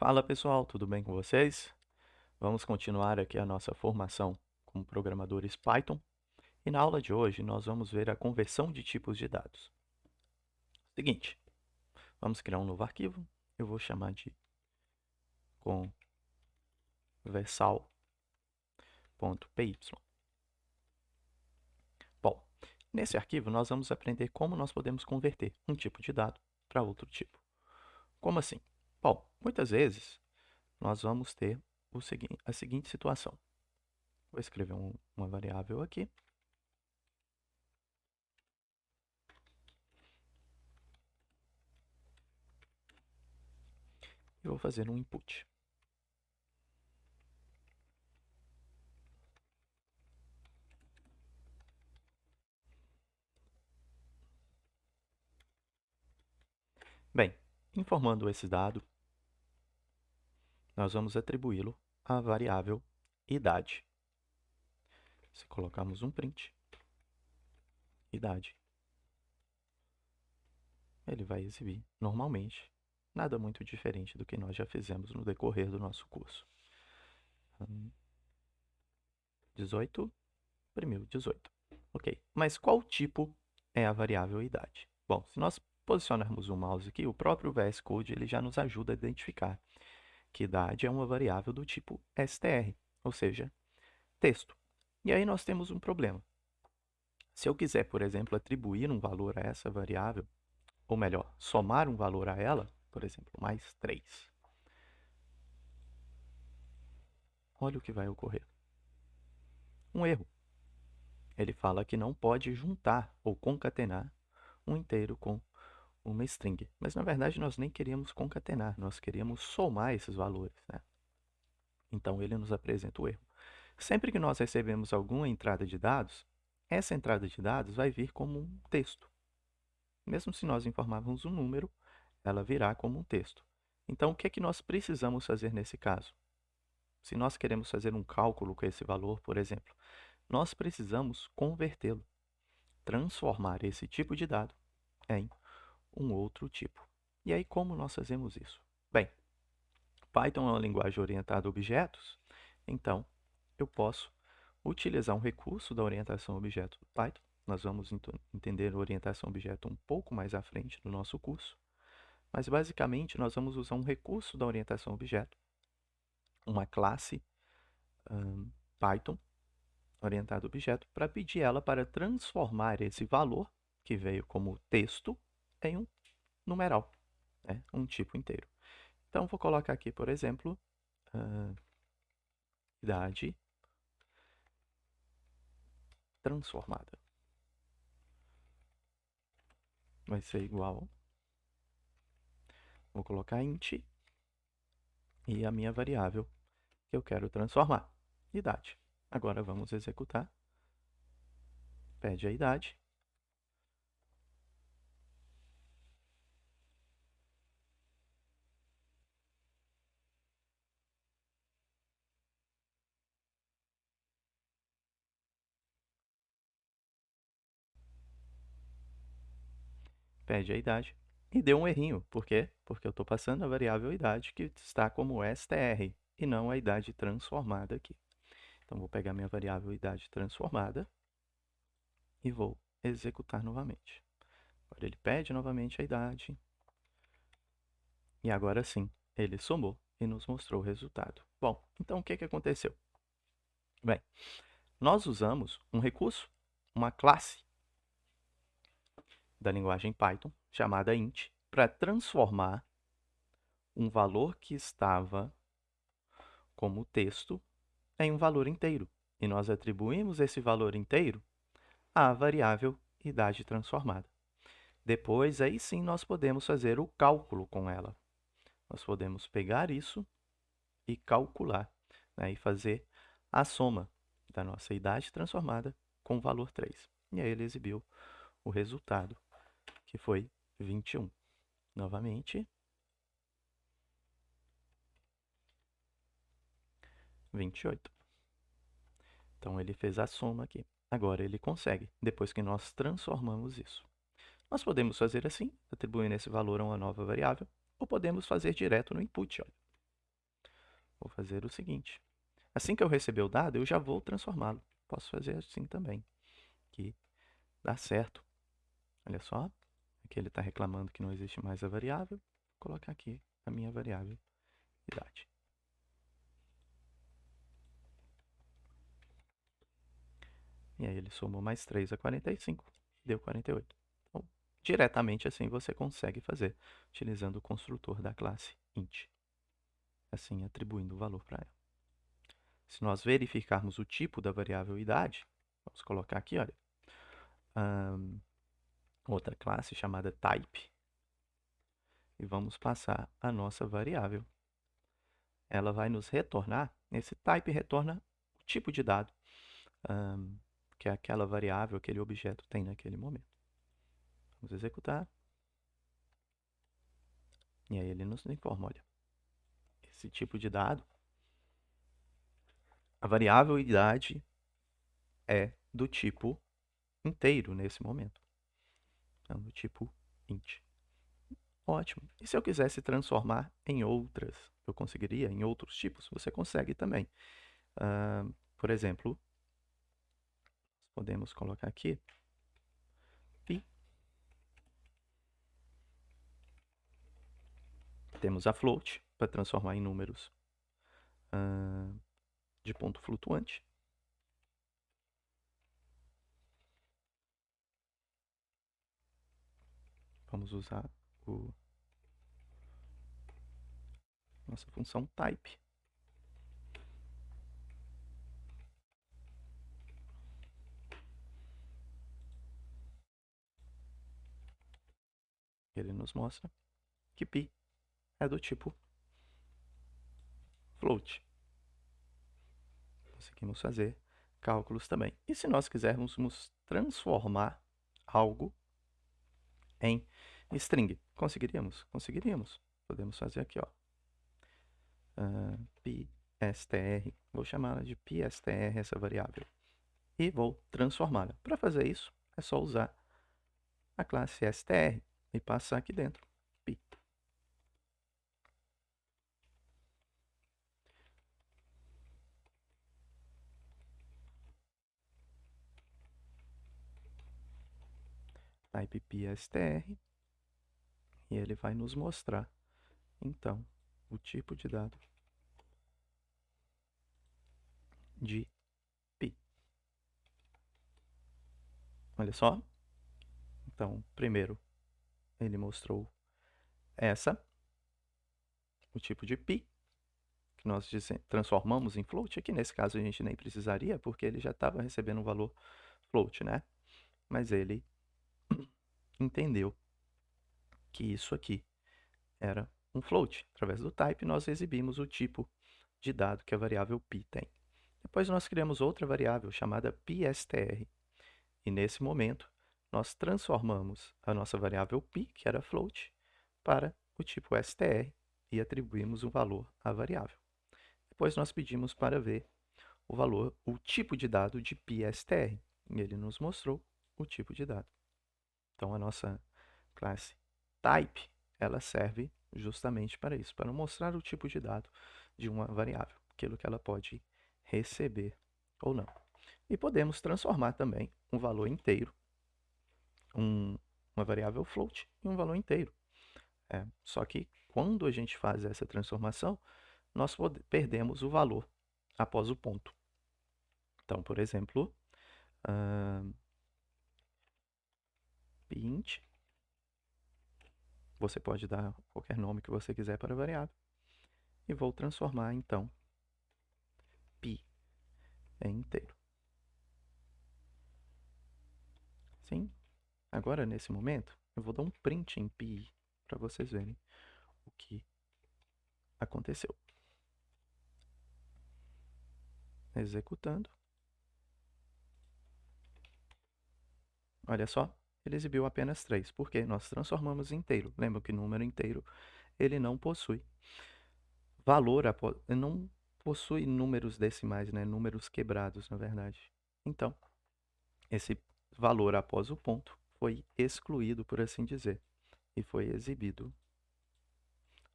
Fala pessoal, tudo bem com vocês? Vamos continuar aqui a nossa formação como programadores Python e na aula de hoje nós vamos ver a conversão de tipos de dados. Seguinte, vamos criar um novo arquivo, eu vou chamar de conversal.py. Bom, nesse arquivo nós vamos aprender como nós podemos converter um tipo de dado para outro tipo. Como assim? Bom, muitas vezes nós vamos ter a seguinte situação. Vou escrever uma variável aqui. E vou fazer um input. Bem, informando esse dado, nós vamos atribuí-lo à variável idade. Se colocarmos um print, idade, ele vai exibir normalmente, nada muito diferente do que nós já fizemos no decorrer do nosso curso. 18, imprimiu 18. Ok, mas qual tipo é a variável idade? Bom, se nós posicionarmos o mouse aqui, o próprio VS Code ele já nos ajuda a identificar que idade é uma variável do tipo str, ou seja, texto. E aí nós temos um problema. Se eu quiser, por exemplo, atribuir um valor a essa variável, ou melhor, somar um valor a ela, por exemplo, mais 3, olha o que vai ocorrer. Um erro. Ele fala que não pode juntar ou concatenar um inteiro com uma string. Mas, na verdade, nós nem queríamos concatenar, nós queríamos somar esses valores, né? Então, ele nos apresenta o erro. Sempre que nós recebemos alguma entrada de dados, essa entrada de dados vai vir como um texto. Mesmo se nós informarmos um número, ela virá como um texto. Então, o que é que nós precisamos fazer nesse caso? Se nós queremos fazer um cálculo com esse valor, por exemplo, nós precisamos convertê-lo, transformar esse tipo de dado em um outro tipo. E aí, como nós fazemos isso? Bem, Python é uma linguagem orientada a objetos, então eu posso utilizar um recurso da orientação a objeto do Python. Nós vamos entender a orientação a objeto um pouco mais à frente no nosso curso. Mas, basicamente, nós vamos usar um recurso da orientação a objeto, uma classe Python orientada a objeto, para pedir ela para transformar esse valor, que veio como texto, em um numeral, né? Um tipo inteiro. Então, vou colocar aqui, por exemplo, idade transformada. Vai ser igual, vou colocar int, e a minha variável que eu quero transformar, idade. Agora vamos executar. Pede a idade. Pede a idade. E deu um errinho. Por quê? Porque eu estou passando a variável idade que está como str e não a idade transformada aqui. Então, vou pegar minha variável idade transformada e vou executar novamente. Agora ele pede novamente a idade. E agora sim, ele somou e nos mostrou o resultado. Bom, então o que aconteceu? Bem, nós usamos um recurso, uma classe da linguagem Python, chamada int, para transformar um valor que estava como texto em um valor inteiro. E nós atribuímos esse valor inteiro à variável idade transformada. Depois, aí sim, nós podemos fazer o cálculo com ela. Nós podemos pegar isso e calcular, né, e fazer a soma da nossa idade transformada com o valor 3. E aí ele exibiu o resultado, que foi 21. Novamente, 28. Então, ele fez a soma aqui. Agora, ele consegue, depois que nós transformamos isso. Nós podemos fazer assim, atribuindo esse valor a uma nova variável, ou podemos fazer direto no input. Olha. vou fazer o seguinte. Assim que eu receber o dado, eu já vou transformá-lo. Posso fazer assim também, que dá certo. Olha só, aqui ele está reclamando que não existe mais a variável. Vou colocar aqui a minha variável idade. E aí ele somou mais 3 a 45, deu 48. Então, diretamente assim você consegue fazer, utilizando o construtor da classe int. Assim, atribuindo o valor para ela. Se nós verificarmos o tipo da variável idade, vamos colocar aqui, olha, outra classe chamada type, e vamos passar a nossa variável. Ela vai nos retornar, esse type retorna o tipo de dado que aquela variável, aquele objeto tem naquele momento. Vamos executar. E aí ele nos informa, olha, esse tipo de dado, a variável idade é do tipo inteiro nesse momento. Então, do tipo int. Ótimo. E se eu quisesse transformar em outras, eu conseguiria em outros tipos? Você consegue também. Por exemplo, podemos colocar aqui pi. Temos a float para transformar em números de ponto flutuante. Vamos usar nossa função type. Ele nos mostra que pi é do tipo float. Conseguimos fazer cálculos também. E se nós quisermos transformar algo em string, conseguiríamos? Conseguiríamos. Podemos fazer aqui, ó. PSTR, vou chamá-la de PSTR, essa variável. E vou transformá-la. Para fazer isso, é só usar a classe str e passar aqui dentro pi. Type PSTR e ele vai nos mostrar, então, o tipo de dado de pi. Olha só. Então, primeiro, ele mostrou o tipo de pi, que nós transformamos em float. Aqui nesse caso a gente nem precisaria, porque ele já estava recebendo um valor float, né? Mas ele entendeu que isso aqui era um float. Através do type, nós exibimos o tipo de dado que a variável pi tem. Depois nós criamos outra variável chamada pstr. E nesse momento, nós transformamos a nossa variável pi, que era float, para o tipo str e atribuímos um valor à variável. Depois nós pedimos para ver o tipo de dado de pstr. E ele nos mostrou o tipo de dado. Então, a nossa classe type, ela serve justamente para isso, para mostrar o tipo de dado de uma variável, aquilo que ela pode receber ou não. E podemos transformar também um valor inteiro, uma variável float, em um valor inteiro. Só que quando a gente faz essa transformação, nós perdemos o valor após o ponto. Então, por exemplo, int, você pode dar qualquer nome que você quiser para a variável, e vou transformar, então, pi em inteiro. Sim? Agora, nesse momento, eu vou dar um print em pi para vocês verem o que aconteceu. Executando. Olha só, ele exibiu apenas 3, porque nós transformamos em inteiro. Lembra que número inteiro, ele não possui valor, não possui números decimais, né? Números quebrados, na verdade. Então, esse valor após o ponto foi excluído, por assim dizer, e foi exibido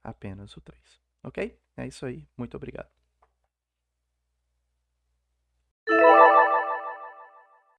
apenas o 3. Ok? É isso aí. Muito obrigado.